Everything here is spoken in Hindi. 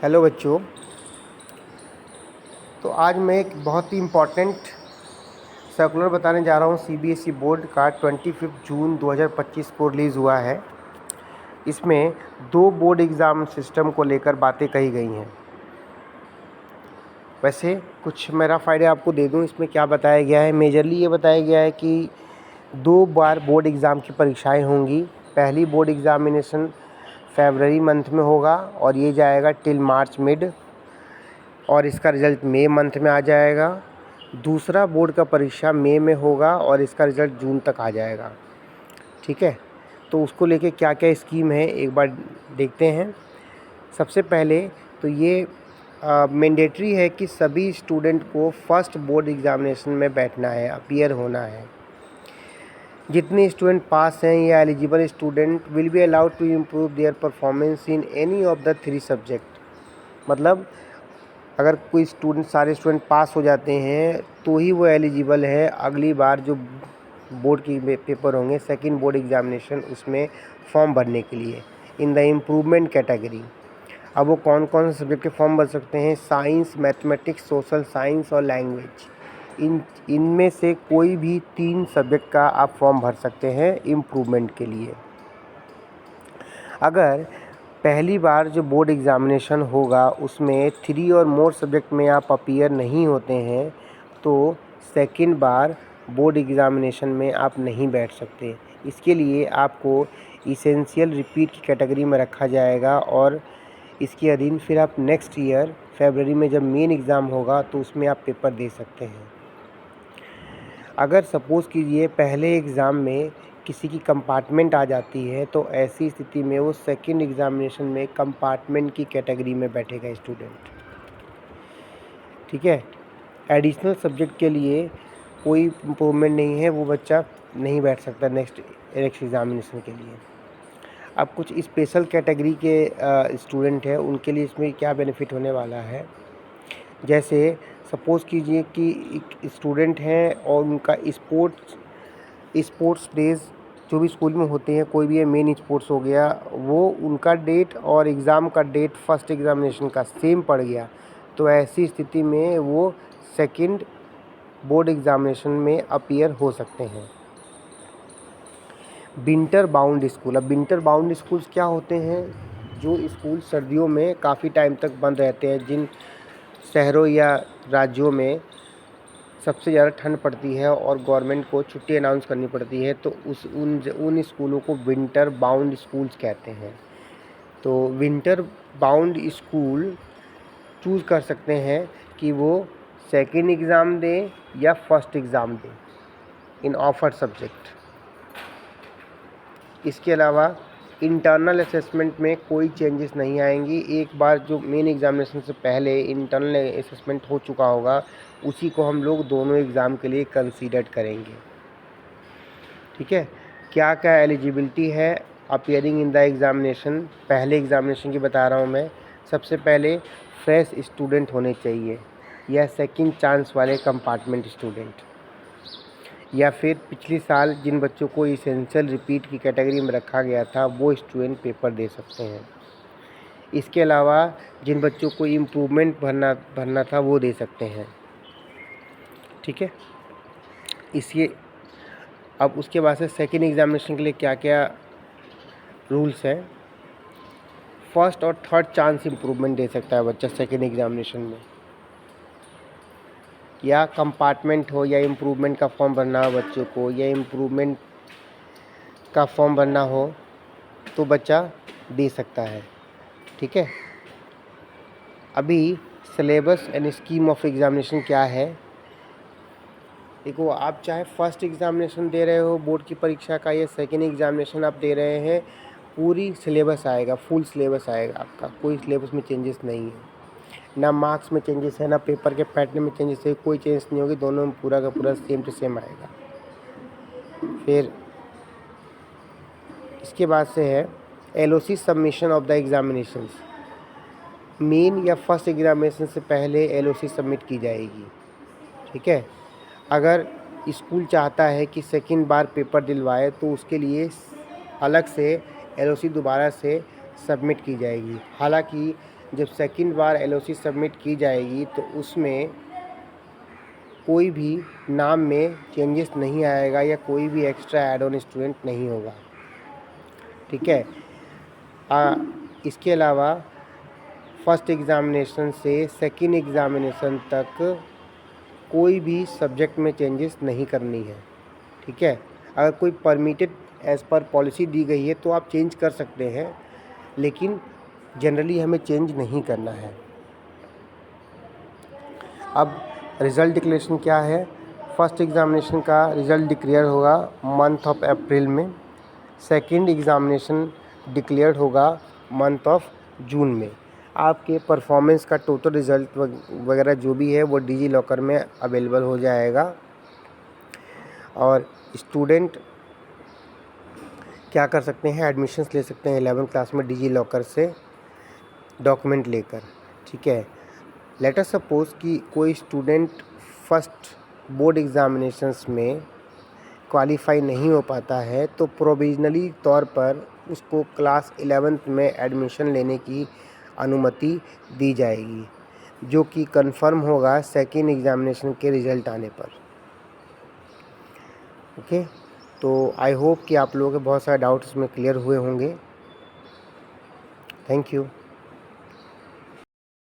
हेलो बच्चों। तो आज मैं एक बहुत ही इम्पॉर्टेंट सर्कुलर बताने जा रहा हूँ। सीबीएसई बोर्ड का 25 जून 2025 को रिलीज़ हुआ है। इसमें 2 बोर्ड एग्ज़ाम सिस्टम को लेकर बातें कही गई हैं। वैसे कुछ मैं रफ आइडिया आपको दे दूँ इसमें क्या बताया गया है। मेजरली ये बताया गया है कि 2 बार बोर्ड एग्ज़ाम की परीक्षाएँ होंगी। पहली बोर्ड एग्ज़ामिनेशन फरवरी मंथ में होगा और ये जाएगा टिल मार्च मिड, और इसका रिज़ल्ट मई मंथ में आ जाएगा। दूसरा बोर्ड का परीक्षा मई में होगा और इसका रिज़ल्ट जून तक आ जाएगा। ठीक है, तो उसको लेके क्या क्या स्कीम है एक बार देखते हैं। सबसे पहले तो ये मैंडेटरी है कि सभी स्टूडेंट को फर्स्ट बोर्ड एग्ज़ामिनेशन में बैठना है, अपीयर होना है। जितने स्टूडेंट पास हैं या eligible student will be allowed to improve their performance in any of the 3 subject. मतलब अगर कोई स्टूडेंट, सारे स्टूडेंट पास हो जाते हैं तो ही वो एलिजिबल है अगली बार जो बोर्ड की पेपर होंगे, सेकंड बोर्ड एग्ज़ामिनेशन, उसमें फॉर्म भरने के लिए इन द इम्प्रूवमेंट कैटेगरी। अब वो कौन कौन से सब्जेक्ट के फॉर्म भर सकते हैं? साइंस, मैथमेटिक्स, सोशल साइंस और लैंग्वेज। इनमें से कोई भी 3 सब्जेक्ट का आप फॉर्म भर सकते हैं इम्प्रूवमेंट के लिए। अगर पहली बार जो बोर्ड एग्ज़ामिनेशन होगा उसमें 3 और मोर सब्जेक्ट में आप अपीयर नहीं होते हैं तो सेकंड बार बोर्ड एग्ज़ामिनेशन में आप नहीं बैठ सकते। इसके लिए आपको इसेंशियल रिपीट की कैटेगरी में रखा जाएगा और इसके अधीन फिर आप नेक्स्ट ईयर फरवरी में जब मेन एग्ज़ाम होगा तो उसमें आप पेपर दे सकते हैं। अगर सपोज़ कीजिए पहले एग्ज़ाम में किसी की कंपार्टमेंट आ जाती है तो ऐसी स्थिति में वो सेकंड एग्ज़ामिनेशन में कंपार्टमेंट की कैटेगरी में बैठेगा स्टूडेंट। ठीक है, एडिशनल सब्जेक्ट के लिए कोई इम्प्रूवमेंट नहीं है, वो बच्चा नहीं बैठ सकता नेक्स्ट एग्ज़ामिनेशन के लिए। अब कुछ स्पेशल कैटेगरी के स्टूडेंट हैं, उनके लिए इसमें क्या बेनिफिट होने वाला है। जैसे सपोज़ कीजिए कि एक स्टूडेंट हैं और उनका स्पोर्ट्स डेज़ जो भी स्कूल में होते हैं, कोई भी है, मेन स्पोर्ट्स हो गया, वो उनका डेट और एग्ज़ाम का डेट फर्स्ट एग्ज़ामिनेशन का सेम पड़ गया तो ऐसी स्थिति में वो सेकंड बोर्ड एग्ज़ामिनेशन में अपीयर हो सकते हैं। Winter bound school. अब विंटर बाउंड स्कूल्स क्या होते हैं? जो स्कूल सर्दियों में काफ़ी टाइम तक बंद रहते हैं। जिन शहरों या राज्यों में सबसे ज़्यादा ठंड पड़ती है और गवर्नमेंट को छुट्टी अनाउंस करनी पड़ती है तो उन स्कूलों को विंटर बाउंड स्कूल्स कहते हैं। तो विंटर बाउंड स्कूल चूज़ कर सकते हैं कि वो सेकेंड एग्ज़ाम दें या फर्स्ट एग्ज़ाम दें इन ऑफर्ड सब्जेक्ट। इसके अलावा इंटरनल असेसमेंट में कोई चेंजेस नहीं आएंगी। एक बार जो मेन एग्ज़ामिनेशन से पहले इंटरनल असेसमेंट हो चुका होगा उसी को हम लोग दोनों एग्ज़ाम के लिए कंसीडर करेंगे। ठीक है, क्या क्या एलिजिबिलिटी है अपीयरिंग इन द एग्ज़ामिनेशन? पहले एग्ज़ामिनेशन की बता रहा हूँ मैं। सबसे पहले फ्रेश स्टूडेंट होने चाहिए या सेकंड चांस वाले कंपार्टमेंट स्टूडेंट, या फिर पिछले साल जिन बच्चों को इसेंशियल रिपीट की कैटेगरी में रखा गया था वो स्टूडेंट पेपर दे सकते हैं। इसके अलावा जिन बच्चों को इम्प्रूवमेंट भरना था वो दे सकते हैं। ठीक है, इसके अब उसके बाद से सेकेंड एग्ज़ामिनेशन के लिए क्या क्या रूल्स हैं। फर्स्ट और थर्ड चांस इम्प्रूवमेंट दे सकता है बच्चा सेकेंड एग्ज़ामिनेशन में, या कंपार्टमेंट हो या इम्प्रूवमेंट का फॉर्म भरना हो बच्चों को, या इम्प्रूवमेंट का फॉर्म भरना हो तो बच्चा दे सकता है। ठीक है, अभी syllabus and scheme of examination क्या है। देखो, आप चाहे फर्स्ट एग्ज़ामिनेशन दे रहे हो बोर्ड की परीक्षा का या सेकेंड एग्ज़ामिनेशन आप दे रहे हैं, पूरी सिलेबस आएगा, फुल सिलेबस आएगा आपका। कोई सिलेबस में चेंजेस नहीं है, ना मार्क्स में चेंजेस है, ना पेपर के पैटर्न में चेंजेस है, कोई चेंज नहीं होगी। दोनों में पूरा का पूरा सेम टू सेम आएगा। फिर इसके बाद से है LOC submission of the examinations. Main या फर्स्ट एग्ज़ामिनेशन से पहले एलओसी सबमिट की जाएगी। ठीक है, अगर स्कूल चाहता है कि सेकंड बार पेपर दिलवाए तो उसके लिए अलग से एलओसी दोबारा से सबमिट की जाएगी। हालांकि जब सेकंड बार एलओसी सबमिट की जाएगी तो उसमें कोई भी नाम में चेंजेस नहीं आएगा या कोई भी एक्स्ट्रा ऐड ऑन स्टूडेंट नहीं होगा, ठीक है। इसके अलावा फर्स्ट एग्ज़ामिनेशन से सेकंड एग्ज़ामिनेशन तक कोई भी सब्जेक्ट में चेंजेस नहीं करनी है, ठीक है। अगर कोई परमिटेड एज़ पर पॉलिसी दी गई है तो आप चेंज कर सकते हैं, लेकिन जनरली हमें चेंज नहीं करना है। अब रिज़ल्ट डिक्लेरेशन क्या है? फर्स्ट एग्ज़ामिनेशन का रिज़ल्ट डिक्लेयर होगा मंथ ऑफ अप्रैल में, सेकंड एग्ज़ामिनेशन डिक्लेयर्ड होगा मंथ ऑफ जून में। आपके परफॉर्मेंस का टोटल रिज़ल्ट वगैरह जो भी है वो डिजी लॉकर में अवेलेबल हो जाएगा। और स्टूडेंट क्या कर सकते हैं, एडमिशन्स ले सकते हैं 11th क्लास में डिजी लॉकर से डॉक्यूमेंट लेकर, ठीक है। लेट अस सपोज़ कि कोई स्टूडेंट फर्स्ट बोर्ड एग्ज़ामिनेशंस में क्वालिफाई नहीं हो पाता है तो प्रोविजनली तौर पर उसको क्लास 11th में एडमिशन लेने की अनुमति दी जाएगी, जो कि कंफर्म होगा सेकेंड एग्ज़ामिनेशन के रिज़ल्ट आने पर, ओके। तो आई होप कि आप लोगों के बहुत सारे डाउट्स इसमें क्लियर हुए होंगे। Thank you.